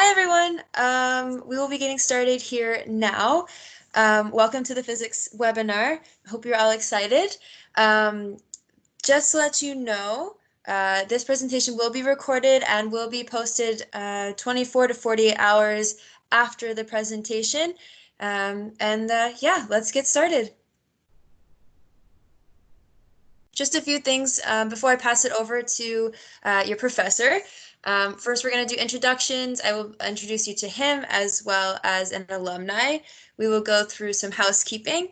Hi, everyone. We will be getting started here now. Welcome to the physics webinar. Hope you're all excited. Just to let you know, this presentation will be recorded and will be posted 24 to 48 hours after the presentation. Yeah, let's get started. Just a few things before I pass it over to your professor. First, we're going to do introductions. I will introduce you to him as well as an alumni. We will go through some housekeeping.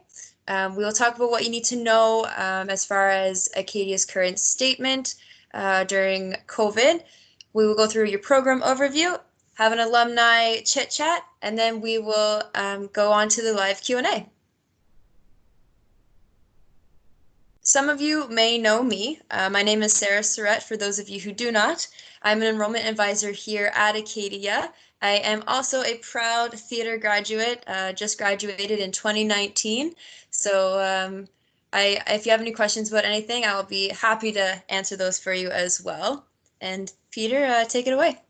We will talk about what you need to know as far as Acadia's current statement during COVID. We will go through your program overview, have an alumni chit chat, and then we will go on to the live Q&A. Some of you may know me. My name is Sarah Surrett, for those of you who do not. I'm an enrollment advisor here at Acadia. I am also a proud theater graduate, just graduated in 2019. So if you have any questions about anything, I'll be happy to answer those for you as well. And Peter, take it away.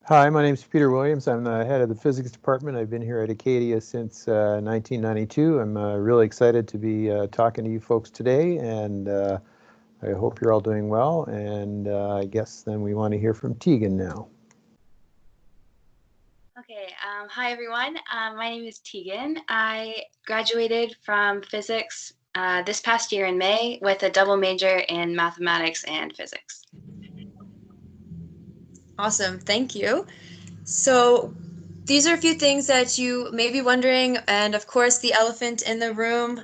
Hi, my name is Peter Williams. I'm the head of the physics department. I've been here at Acadia since 1992. I'm really excited to be talking to you folks today, and I hope you're all doing well. And I guess then we want to hear from Tegan now. Okay, hi everyone. My name is Tegan. I graduated from physics this past year in May with a double major in mathematics and physics. Awesome, thank you. So these are a few things that you may be wondering, and of course the elephant in the room,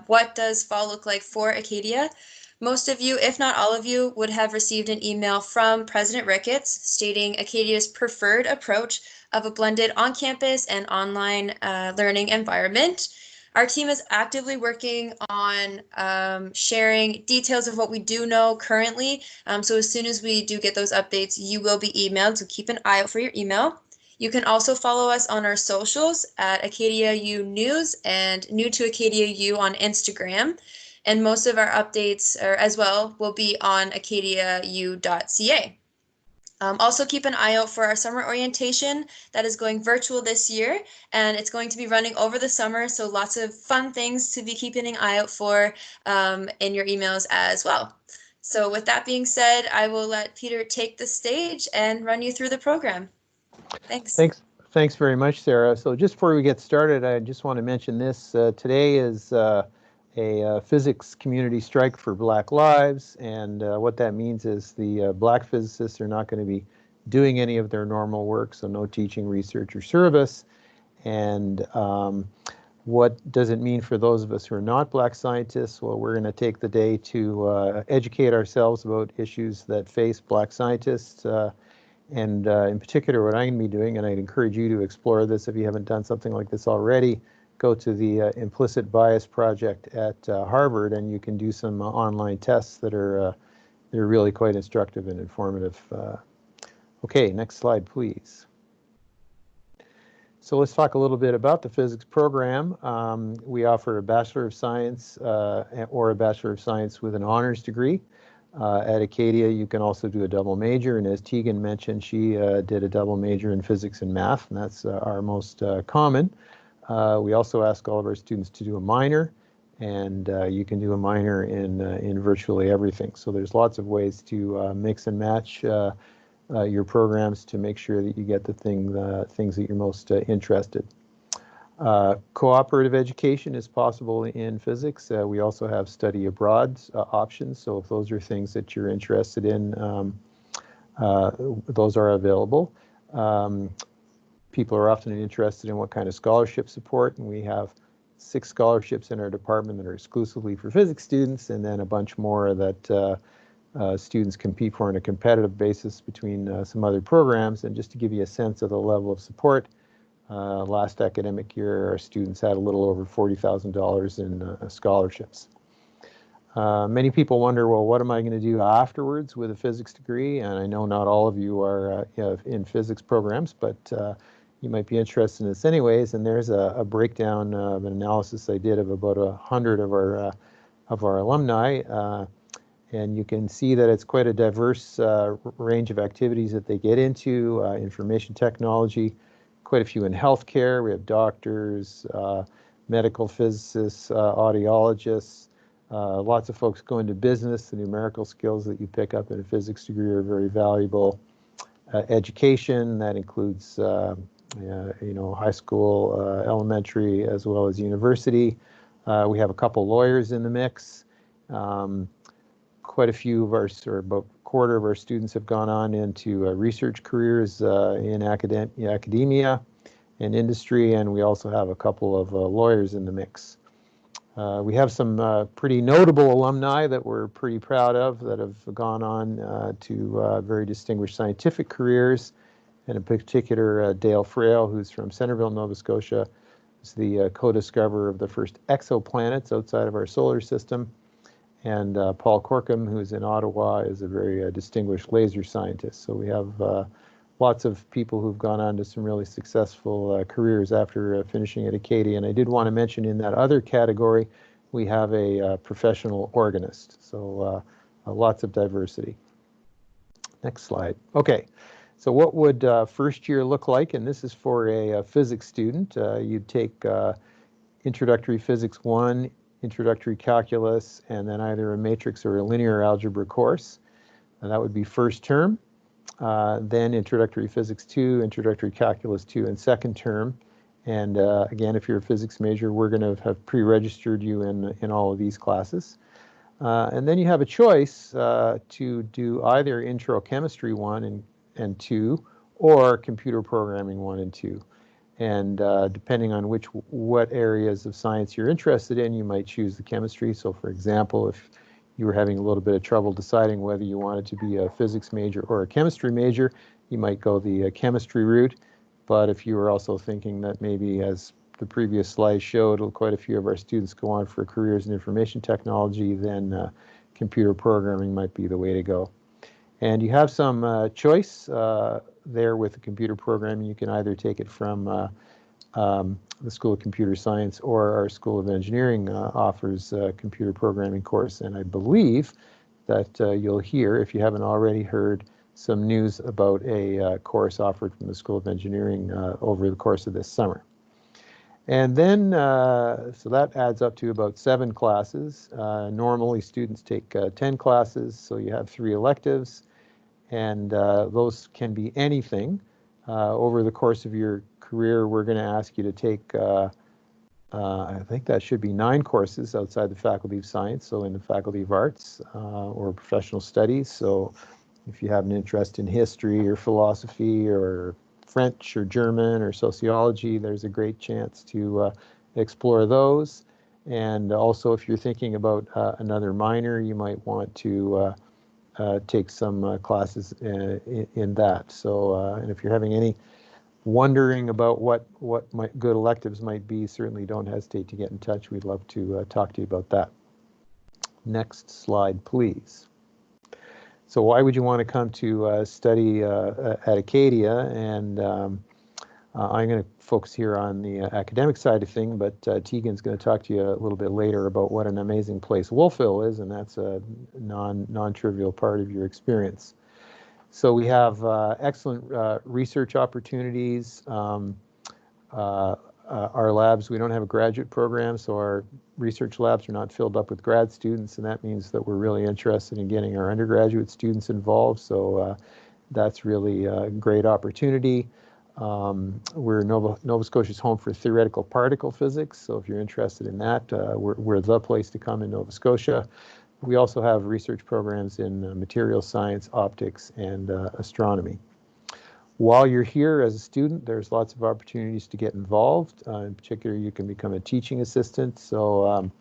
what does fall look like for Acadia? Most of you, if not all of you, would have received an email from President Rickets stating Acadia's preferred approach of a blended on-campus and online learning environment. Our team is actively working on sharing details of what we do know currently. So as soon as we do get those updates, you will be emailed, so keep an eye out for your email. You can also follow us on our socials at Acadia U News and New to Acadia U on Instagram. And most of our updates as well will be on acadiau.ca. Also keep an eye out for our summer orientation that is going virtual this year, and it's going to be running over the summer, so lots of fun things to be keeping an eye out for in your emails as well. So with that being said, I will let Peter take the stage and run you through the program. Thanks. Thanks very much, Sarah. So just before we get started, I just want to mention this. Today is a physics community strike for Black Lives, and what that means is the Black physicists are not going to be doing any of their normal work, so no teaching, research, or service. And what does it mean for those of us who are not Black scientists? Well, we're going to take the day to educate ourselves about issues that face Black scientists, and in particular what I'm going to be doing, and I'd encourage you to explore this if you haven't done something like this already. Go to the Implicit Bias Project at Harvard, and you can do some online tests that are they're really quite instructive and informative. Okay, next slide, please. So let's talk a little bit about the physics program. We offer a Bachelor of Science or a Bachelor of Science with an honors degree. At Acadia, you can also do a double major, and as Tegan mentioned, she did a double major in physics and math, and that's our most common. We also ask all of our students to do a minor, and you can do a minor in virtually everything. So there's lots of ways to mix and match your programs to make sure that you get the things that you're most interested. Cooperative education is possible in physics. We also have study abroad options, so if those are things that you're interested in, those are available. People are often interested in what kind of scholarship support, and we have 6 scholarships in our department that are exclusively for physics students, and then a bunch more that students compete for on a competitive basis between some other programs. And just to give you a sense of the level of support, last academic year our students had a little over $40,000 in scholarships. Many people wonder, well, what am I going to do afterwards with a physics degree? And I know not all of you are in physics programs, but you might be interested in this anyways. And there's a breakdown of an analysis I did of about 100 of our alumni. And you can see that it's quite a diverse range of activities that they get into, information technology, quite a few in healthcare. We have doctors, medical physicists, audiologists, lots of folks go into business. The numerical skills that you pick up in a physics degree are very valuable. Education, that includes high school, elementary, as well as university. We have a couple lawyers in the mix. Quite a few of our, or about a quarter of our students have gone on into research careers in academia and industry, and we also have a couple of lawyers in the mix. We have some pretty notable alumni that we're pretty proud of that have gone on to very distinguished scientific careers, and in particular Dale Frail, who's from Centerville, Nova Scotia, is the co-discoverer of the first exoplanets outside of our solar system. And Paul Corkum, who's in Ottawa, is a very distinguished laser scientist. So we have lots of people who've gone on to some really successful careers after finishing at Acadia. And I did want to mention in that other category, we have a professional organist. So lots of diversity. Next slide. Okay, so what would first year look like? And this is for a physics student. You'd take Introductory Physics 1, Introductory Calculus, and then either a matrix or a linear algebra course. And that would be first term. Then Introductory Physics 2, Introductory Calculus 2, and second term. And again, if you're a physics major, we're going to have pre-registered you in all of these classes. And then you have a choice to do either Intro Chemistry 1 and 2 or Computer Programming 1 and 2. And depending on what areas of science you're interested in, you might choose the chemistry. So for example, if you were having a little bit of trouble deciding whether you wanted to be a physics major or a chemistry major, you might go the chemistry route. But if you were also thinking that maybe, as the previous slide showed, quite a few of our students go on for careers in information technology, then computer programming might be the way to go. And you have some choice there with the computer programming. You can either take it from the School of Computer Science, or our School of Engineering offers a computer programming course. And I believe that you'll hear, if you haven't already heard, some news about a course offered from the School of Engineering over the course of this summer. And then, so that adds up to about 7 classes. Normally students take 10 classes, so you have 3 electives. And those can be anything. Over the course of your career, we're going to ask you to take, I think that should be 9 courses outside the Faculty of Science, so in the Faculty of Arts or Professional Studies. So if you have an interest in history or philosophy or French or German or sociology, there's a great chance to explore those. And also, if you're thinking about another minor, you might want to take some classes in that. So, and if you're having any wondering about what good electives might be, certainly don't hesitate to get in touch. We'd love to talk to you about that. Next slide, please. So why would you want to come to study at Acadia? And I'm going to focus here on the academic side of things, but Tegan's going to talk to you a little bit later about what an amazing place Wolfville is, and that's a non-trivial part of your experience. So we have excellent research opportunities. Our labs, we don't have a graduate program, so our research labs are not filled up with grad students, and that means that we're really interested in getting our undergraduate students involved. So that's really a great opportunity. We're Nova Scotia's home for theoretical particle physics, so if you're interested in that, we're the place to come in Nova Scotia. We also have research programs in materials science, optics, and astronomy. While you're here as a student, there's lots of opportunities to get involved. In particular, you can become a teaching assistant. So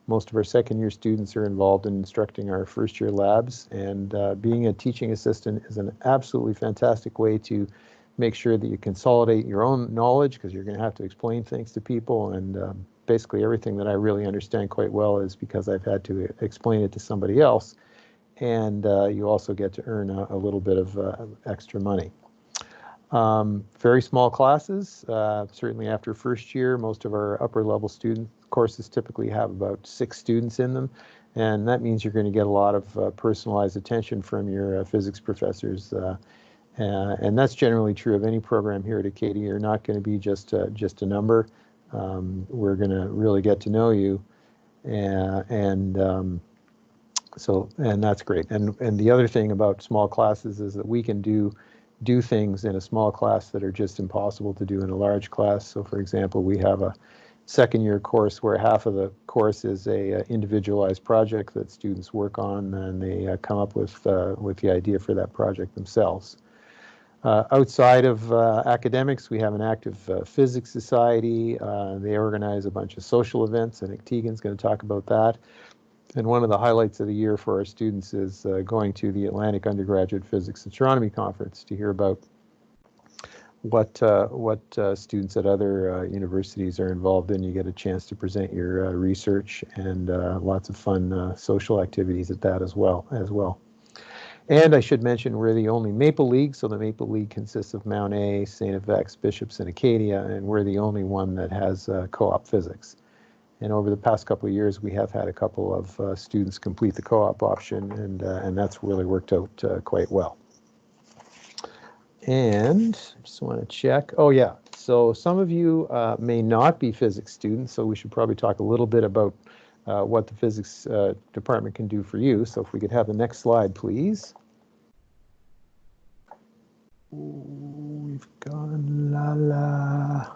most of our second-year students are involved in instructing our first-year labs. And being a teaching assistant is an absolutely fantastic way to make sure that you consolidate your own knowledge, because you're going to have to explain things to people. And basically everything that I really understand quite well is because I've had to explain it to somebody else. And you also get to earn a little bit of extra money. Very small classes. Certainly after first year, most of our upper level student courses typically have about 6 students in them, and that means you're going to get a lot of personalized attention from your physics professors. And that's generally true of any program here at Acadia. You're not going to be just a number. We're going to really get to know you, and that's great. And the other thing about small classes is that we can do things in a small class that are just impossible to do in a large class. So, for example, we have a second-year course where half of the course is a individualized project that students work on, and they come up with the idea for that project themselves. Outside of academics, we have an active physics society. They organize a bunch of social events. I think Tegan's going to talk about that. And one of the highlights of the year for our students is going to the Atlantic Undergraduate Physics Astronomy Conference to hear about what students at other universities are involved in. You get a chance to present your research, and lots of fun social activities at that as well. And I should mention we're the only Maple League, so the Maple League consists of Mount A, St. FX, Bishops, and Acadia, and we're the only one that has co-op physics. And over the past couple of years, we have had a couple of students complete the co-op option, and that's really worked out quite well. And I just want to check. Oh, yeah. So some of you may not be physics students, so we should probably talk a little bit about what the physics department can do for you. So if we could have the next slide, please. We've gone la.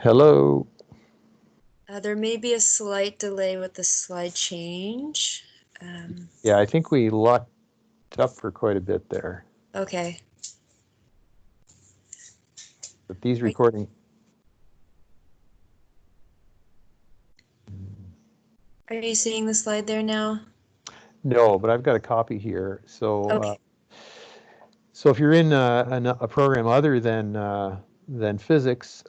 Hello. There may be a slight delay with the slide change. Yeah, I think we locked up for quite a bit there. Okay. But these recording. Are you seeing the slide there now? No, but I've got a copy here. So, Okay. so if you're in a program other than physics,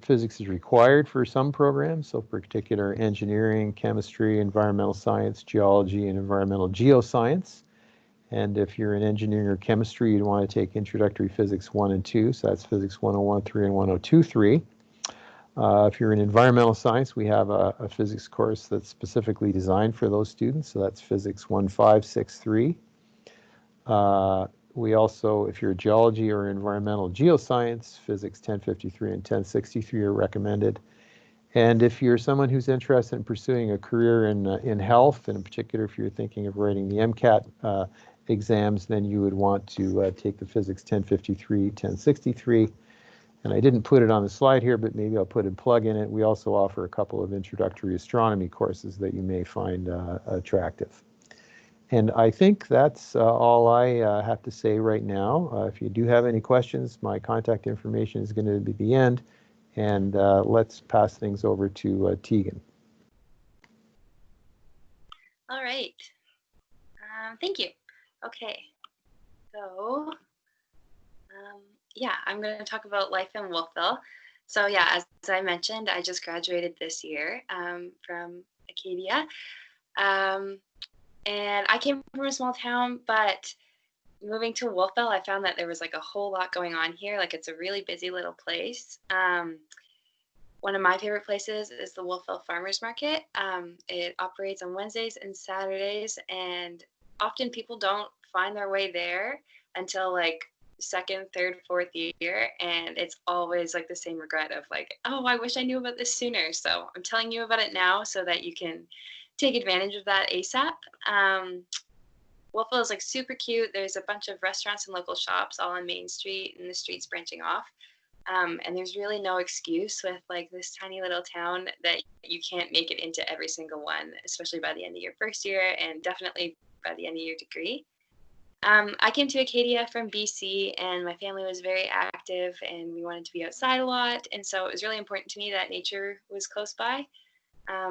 physics is required for some programs. So, particular engineering, chemistry, environmental science, geology, and environmental geoscience. And if you're in engineering or chemistry, you'd want to take Introductory Physics 1 and 2. So that's Physics 101.3 and 102.3. If you're in environmental science, we have a physics course that's specifically designed for those students. So that's Physics 1563. We also, if you're a geology or environmental geoscience, Physics 1053 and 1063 are recommended. And if you're someone who's interested in pursuing a career in health, and in particular if you're thinking of writing the MCAT exams, then you would want to take the Physics 1053, 1063. And I didn't put it on the slide here, but maybe I'll put a plug in it. We also offer a couple of introductory astronomy courses that you may find attractive. And I think that's all I have to say right now. If you do have any questions, my contact information is going to be at the end. And let's pass things over to Tegan. All right. Thank you. Okay. So, yeah, I'm going to talk about life in Wolfville. So, yeah, as I mentioned, I just graduated this year from Acadia. And I came from a small town, but moving to Wolfville, I found that there was like a whole lot going on here. Like it's a really busy little place. One of my favorite places is the Wolfville Farmers Market. It operates on Wednesdays and Saturdays, and often people don't find their way there until like second, third, fourth year, and it's always like the same regret of like, oh, I wish I knew about this sooner. So I'm telling you about it now so that you can take advantage of that ASAP. Wolfville is like super cute. There's a bunch of restaurants and local shops all on Main Street and the streets branching off. And there's really no excuse with like this tiny little town that you can't make it into every single one, especially by the end of your first year and definitely by the end of your degree. I came to Acadia from BC, and my family was very active and we wanted to be outside a lot. And so it was really important to me that nature was close by.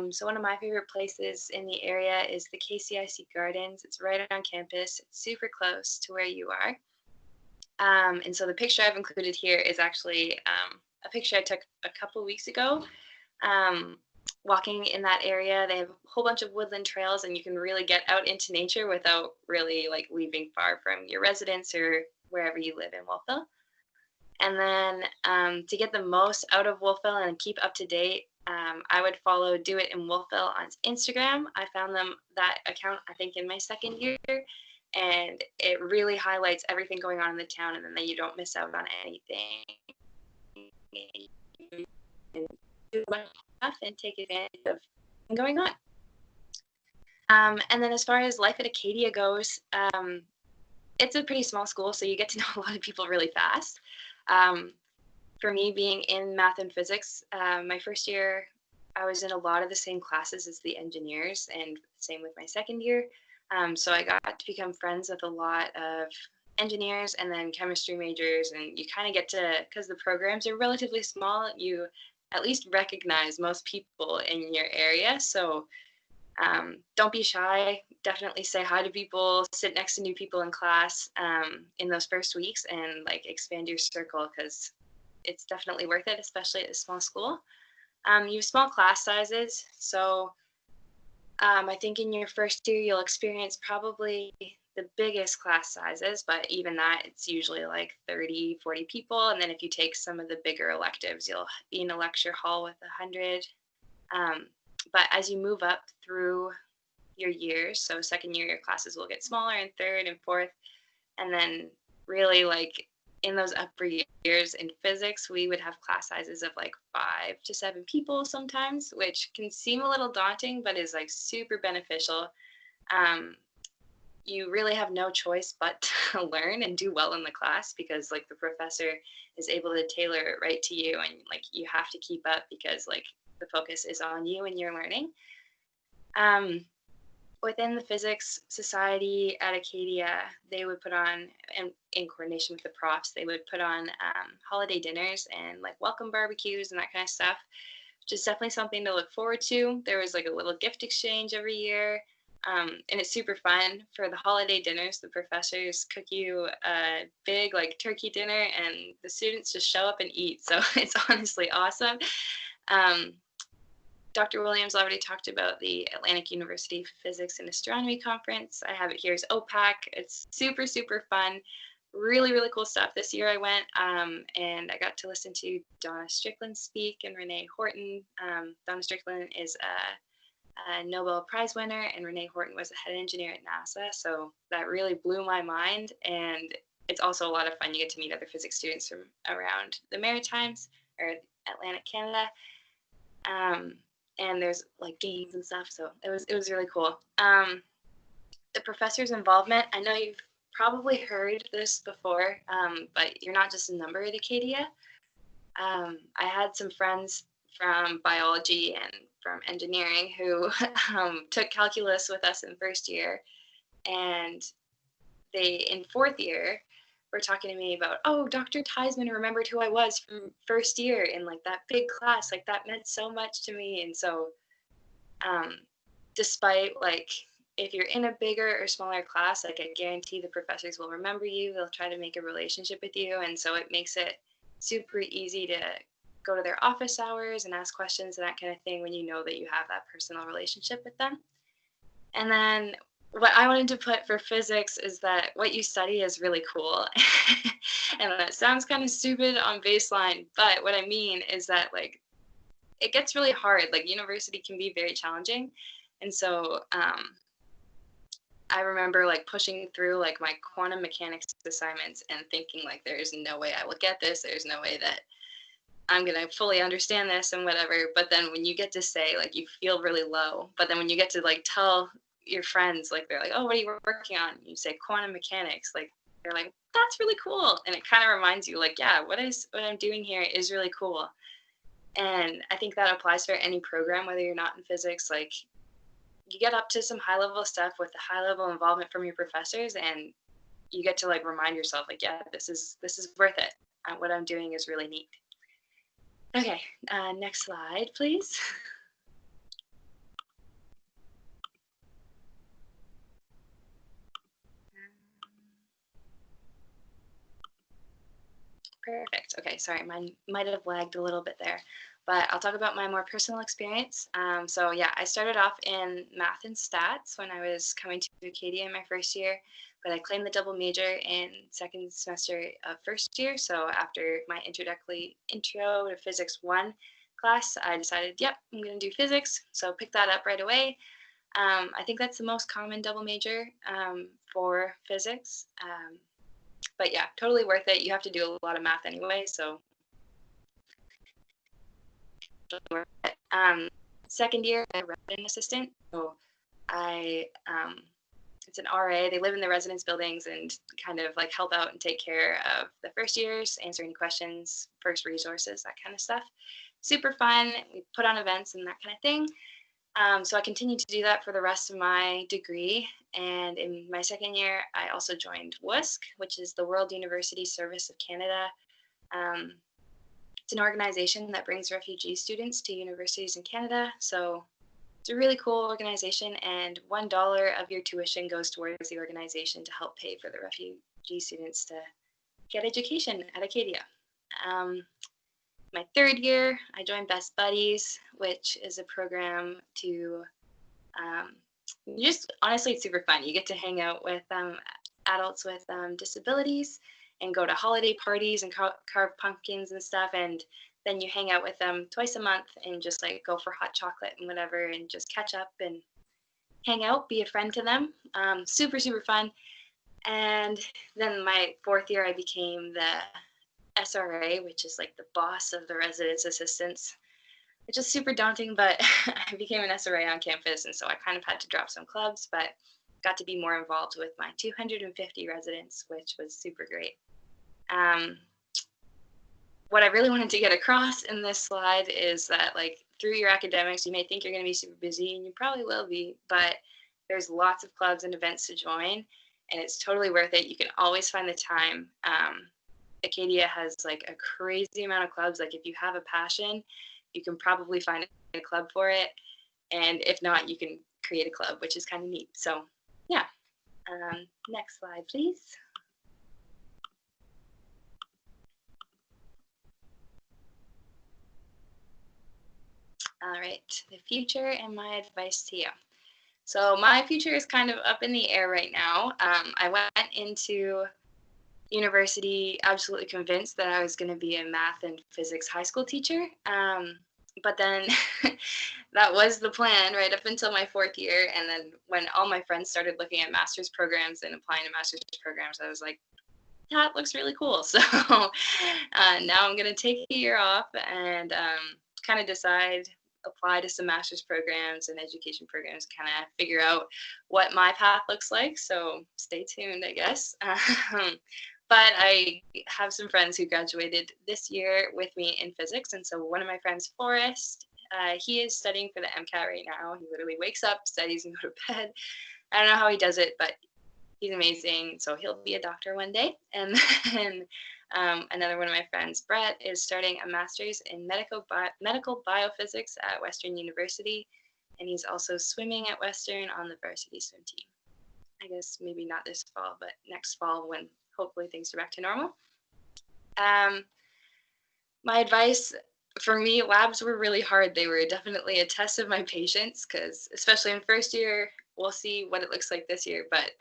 So one of my favorite places in the area is the KCIC Gardens. It's right on campus. It's super close to where you are. And so the picture I've included here is actually a picture I took a couple weeks ago. Walking in that area, they have a whole bunch of woodland trails, and you can really get out into nature without really like leaving far from your residence or wherever you live in Wolfville. And then to get the most out of Wolfville and keep up to date, I would follow Do It in Wolfville on Instagram. I found that account, I think, in my second year, and it really highlights everything going on in the town, and then you don't miss out on anything. And take advantage of what's going on. And then as far as life at Acadia goes, it's a pretty small school, so you get to know a lot of people really fast. For me, being in math and physics, my first year, I was in a lot of the same classes as the engineers, and same with my second year. So I got to become friends with a lot of engineers and then chemistry majors, and you kind of get to, because the programs are relatively small, you at least recognize most people in your area. So don't be shy. Definitely say hi to people, sit next to new people in class in those first weeks, and like expand your circle, because it's definitely worth it, especially at a small school. You have small class sizes. So I think in your first year, you'll experience probably the biggest class sizes, but even that, it's usually like 30, 40 people. And then if you take some of the bigger electives, you'll be in a lecture hall with 100. But as you move up through your years, so second year, your classes will get smaller, and third and fourth. And then really like in those upper years in physics, we would have class sizes of like 5 to 7 people sometimes, which can seem a little daunting, but is like super beneficial. You really have no choice but to learn and do well in the class, because like the professor is able to tailor it right to you, and like you have to keep up because like the focus is on you and your learning. Within the Physics Society at Acadia, they would put on, and in coordination with the profs, they would put on holiday dinners and like welcome barbecues and that kind of stuff, which is definitely something to look forward to. There was like a little gift exchange every year. And it's super fun. For the holiday dinners, the professors cook you a big like turkey dinner, and the students just show up and eat. So it's honestly awesome. Dr. Williams already talked about the Atlantic University Physics and Astronomy Conference. I have it here as OPAC. It's super, super fun. Really, really cool stuff. This year I went and I got to listen to Donna Strickland speak and Renee Horton. Donna Strickland is a Nobel Prize winner, and Renee Horton was a head engineer at NASA. So that really blew my mind. And it's also a lot of fun. You get to meet other physics students from around the Maritimes or Atlantic Canada. And there's like games and stuff. So it was really cool. The professor's involvement, I know you've probably heard this before, but you're not just a number at Acadia. I had some friends from biology and from engineering who took calculus with us in first year, and they in fourth year were talking to me about, oh, Dr. Theismann remembered who I was from first year in like that big class, like that meant so much to me. And so despite like if you're in a bigger or smaller class, like I guarantee the professors will remember you, they'll try to make a relationship with you, and so it makes it super easy to go to their office hours and ask questions and that kind of thing when you know that you have that personal relationship with them. And then what I wanted to put for physics is that what you study is really cool. And that sounds kind of stupid on baseline, but what I mean is that like it gets really hard. Like university can be very challenging. And so I remember like pushing through like my quantum mechanics assignments and thinking like there's no way I will get this. There's no way that I'm going to fully understand this and whatever. But then when you get to say like you feel really low, but then when you get to like tell your friends, like they're like, oh, what are you working on? You say quantum mechanics, like they're like, that's really cool. And it kind of reminds you like, yeah, what I'm doing here is really cool. And I think that applies for any program, whether you're not in physics. Like you get up to some high level stuff with the high level involvement from your professors, and you get to like remind yourself like, yeah, this is worth it. What I'm doing is really neat. Okay, next slide, please. Perfect. Okay, sorry, mine might have lagged a little bit there, but I'll talk about my more personal experience. So yeah, I started off in math and stats when I was coming to Acadia in my first year, but I claimed the double major in second semester of first year. So after my introductory intro to physics 1 class, I decided, yep, I'm going to do physics. So picked that up right away. I think that's the most common double major for physics. But yeah, totally worth it. You have to do a lot of math anyway, so totally worth it. Second year, I'm a resident assistant. So I, it's an RA. They live in the residence buildings and kind of like help out and take care of the first years, answer any questions, first resources, that kind of stuff. Super fun. We put on events and that kind of thing. So I continued to do that for the rest of my degree. And in my second year, I also joined WUSC, which is the World University Service of Canada. It's an organization that brings refugee students to universities in Canada. So it's a really cool organization, and $1 of your tuition goes towards the organization to help pay for the refugee students to get education at Acadia. My third year, I joined Best Buddies, which is a program to just honestly, it's super fun. You get to hang out with adults with disabilities and go to holiday parties and carve pumpkins and stuff. And then you hang out with them twice a month and just like go for hot chocolate and whatever and just catch up and hang out, be a friend to them. Super, super fun. And then my fourth year, I became the SRA, which is like the boss of the residence assistants, which is super daunting, but I became an SRA on campus, and so I kind of had to drop some clubs, but got to be more involved with my 250 residents, which was super great. What I really wanted to get across in this slide is that, like, through your academics, you may think you're going to be super busy, and you probably will be, but there's lots of clubs and events to join, and it's totally worth it. You can always find the time. Acadia has like a crazy amount of clubs. Like if you have a passion, you can probably find a club for it. And if not, you can create a club, which is kind of neat. So yeah. Next slide, please. All right, the future and my advice to you. So my future is kind of up in the air right now. I went into university absolutely convinced that I was going to be a math and physics high school teacher. But then that was the plan right up until my fourth year. And then when all my friends started looking at master's programs and applying to master's programs, I was like, that looks really cool. So now I'm going to take a year off and kind of decide, apply to some master's programs and education programs, kind of figure out what my path looks like. So stay tuned, I guess. But I have some friends who graduated this year with me in physics. And so one of my friends, Forrest, he is studying for the MCAT right now. He literally wakes up, studies, and go to bed. I don't know how he does it, but he's amazing. So he'll be a doctor one day. And then another one of my friends, Brett, is starting a master's in medical biophysics at Western University. And he's also swimming at Western on the varsity swim team. I guess maybe not this fall, but next fall when hopefully things are back to normal. My advice for me, labs were really hard. They were definitely a test of my patience because especially in first year, we'll see what it looks like this year, but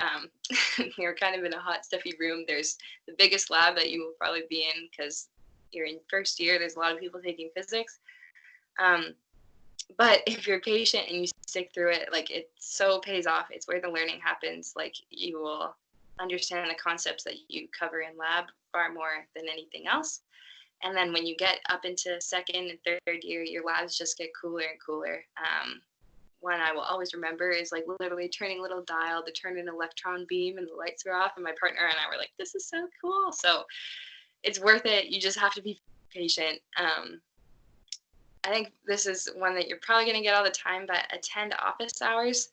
you're kind of in a hot, stuffy room. There's the biggest lab that you will probably be in because you're in first year. There's a lot of people taking physics. But if you're patient and you stick through it, like it so pays off. It's where the learning happens. Like you will understand the concepts that you cover in lab far more than anything else. And then when you get up into second and third year, your labs just get cooler and cooler. One I will always remember is like literally turning a little dial to turn an electron beam and the lights are off. And my partner and I were like, this is so cool. So it's worth it. You just have to be patient. I think this is one that you're probably going to get all the time, but attend office hours.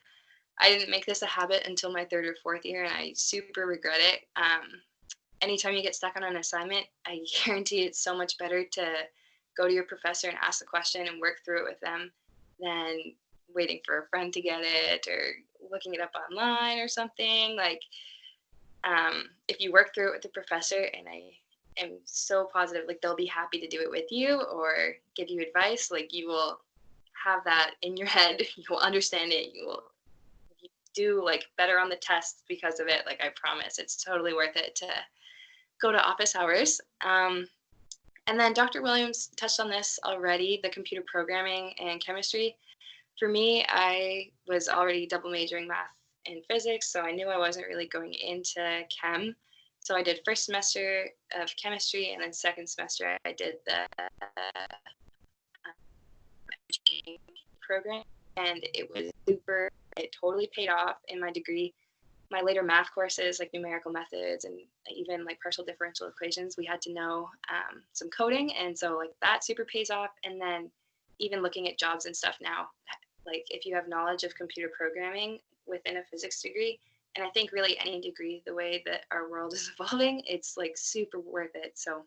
I didn't make this a habit until my third or fourth year, and I super regret it. Anytime you get stuck on an assignment, I guarantee it's so much better to go to your professor and ask the question and work through it with them than waiting for a friend to get it or looking it up online or something. Like, if you work through it with the professor, and am so positive, like they'll be happy to do it with you or give you advice. Like you will have that in your head. You will understand it. You will do like better on the tests because of it. Like I promise, it's totally worth it to go to office hours. And then Dr. Williams touched on this already, the computer programming and chemistry. For me, I was already double majoring math and physics, so I knew I wasn't really going into chem. So I did first semester of chemistry, and then second semester I did the program, and it was super. It totally paid off in my degree. My later math courses, like numerical methods and even like partial differential equations, we had to know some coding, and so like that super pays off. And then even looking at jobs and stuff now, like if you have knowledge of computer programming within a physics degree, and I think really any degree, the way that our world is evolving, it's like super worth it. So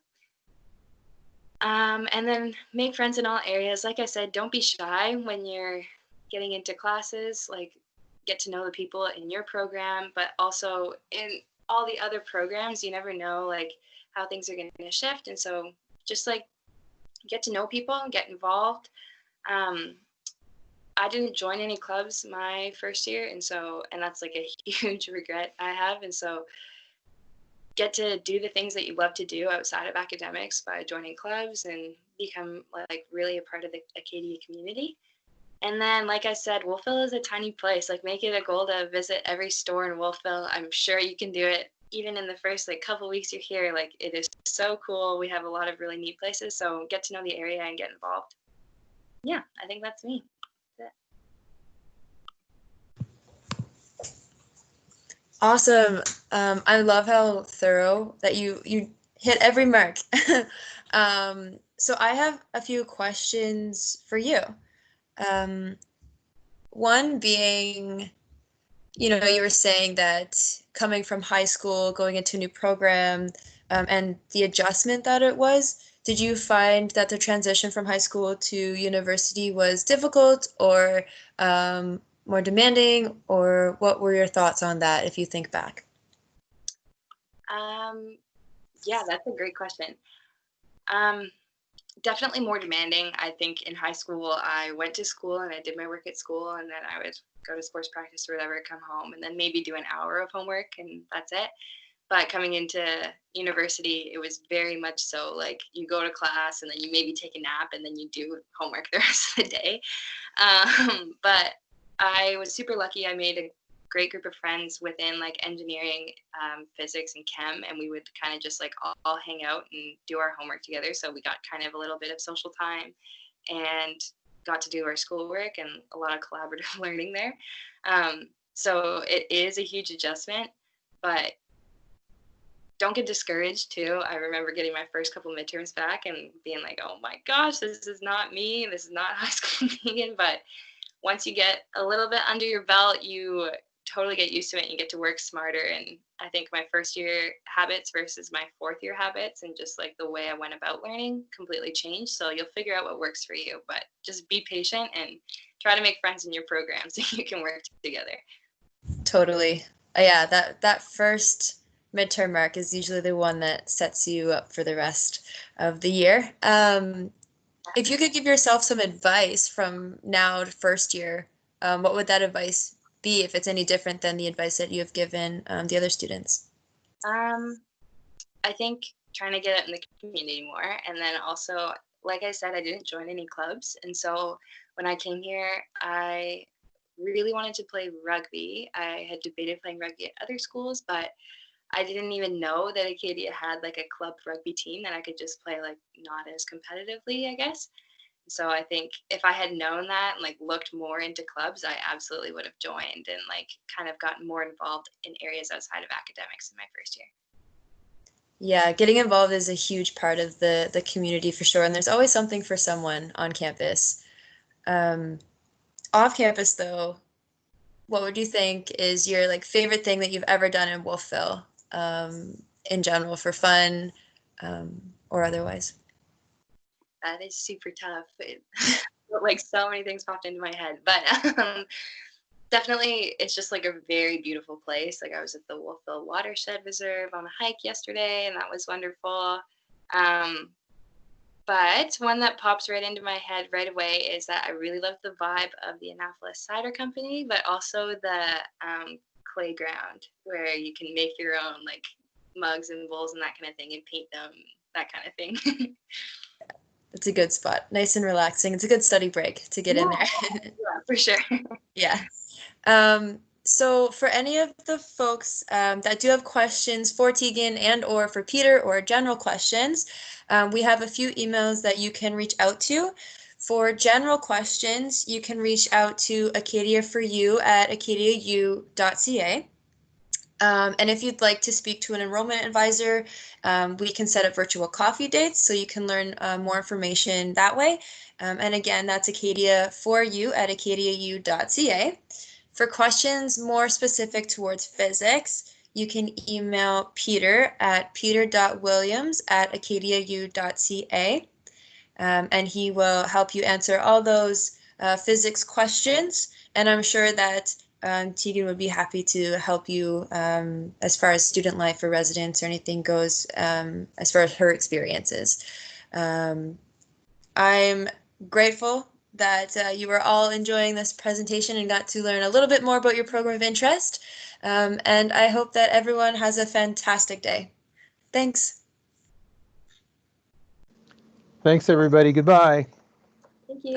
and then make friends in all areas. Like I said, don't be shy when you're getting into classes. Like get to know the people in your program, but also in all the other programs. You never know like how things are going to shift, and so just like get to know people and get involved. I didn't join any clubs my first year, and that's like a huge regret I have. And so get to do the things that you love to do outside of academics by joining clubs and become like really a part of the Acadia community. And then, like I said, Wolfville is a tiny place. Like make it a goal to visit every store in Wolfville. I'm sure you can do it even in the first like couple weeks you're here. Like it is so cool. We have a lot of really neat places. So get to know the area and get involved. Yeah, I think that's me. Awesome. I love how thorough that you hit every mark. So I have a few questions for you. One being, you were saying that coming from high school, going into a new program, and the adjustment that it was, did you find that the transition from high school to university was difficult or more demanding, or what were your thoughts on that if you think back? Yeah, that's a great question. Definitely more demanding. I think in high school, I went to school and I did my work at school, and then I would go to sports practice or whatever, come home, and then maybe do an hour of homework, and that's it. But coming into university, it was very much so like you go to class and then you maybe take a nap and then you do homework the rest of the day. But I was super lucky. I made a great group of friends within like engineering, physics, and chem, and we would kind of just like all hang out and do our homework together. So we got kind of a little bit of social time and got to do our schoolwork and a lot of collaborative learning there. So it is a huge adjustment, but don't get discouraged too. I remember getting my first couple midterms back and being like, oh my gosh, this is not me. This is not high school Megan. But once you get a little bit under your belt, you totally get used to it and you get to work smarter. And I think my first year habits versus my fourth year habits and just like the way I went about learning completely changed. So you'll figure out what works for you, but just be patient and try to make friends in your program so you can work together. Totally. Yeah, that first midterm mark is usually the one that sets you up for the rest of the year. If you could give yourself some advice from now to first year, what would that advice be if it's any different than the advice that you have given the other students? I think trying to get out in the community more. And then also, like I said, I didn't join any clubs. And so when I came here, I really wanted to play rugby. I had debated playing rugby at other schools, but I didn't even know that Acadia had like a club rugby team that I could just play like not as competitively, I guess. So I think if I had known that and like looked more into clubs, I absolutely would have joined and like kind of gotten more involved in areas outside of academics in my first year. Yeah, getting involved is a huge part of the community for sure. And there's always something for someone on campus. Off campus though, what would you think is your like favorite thing that you've ever done in Wolfville, in general, for fun, or otherwise? That is super tough. Like so many things popped into my head, but definitely it's just like a very beautiful place. Like I was at the Wolfville Watershed Reserve on a hike yesterday, and that was wonderful. But one that pops right into my head right away is that I really love the vibe of the Annapolis Cider Company, but also the playground where you can make your own like mugs and bowls and that kind of thing and paint them, that kind of thing. It's a good spot. Nice and relaxing. It's a good study break to get in there. Yeah, for sure. Yeah. So for any of the folks that do have questions for Tegan and or for Peter or general questions, we have a few emails that you can reach out to. For general questions, you can reach out to Acadia for You at acadiau.ca. And if you'd like to speak to an enrollment advisor, we can set up virtual coffee dates so you can learn more information that way. And again, that's Acadia for You at acadiau.ca. For questions more specific towards physics, you can email Peter at peter.williams@acadiau.ca, and he will help you answer all those physics questions. And I'm sure that Tegan would be happy to help you as far as student life or residence or anything goes, as far as her experiences. I'm grateful that you were all enjoying this presentation and got to learn a little bit more about your program of interest. And I hope that everyone has a fantastic day. Thanks. Thanks, everybody. Goodbye. Thank you.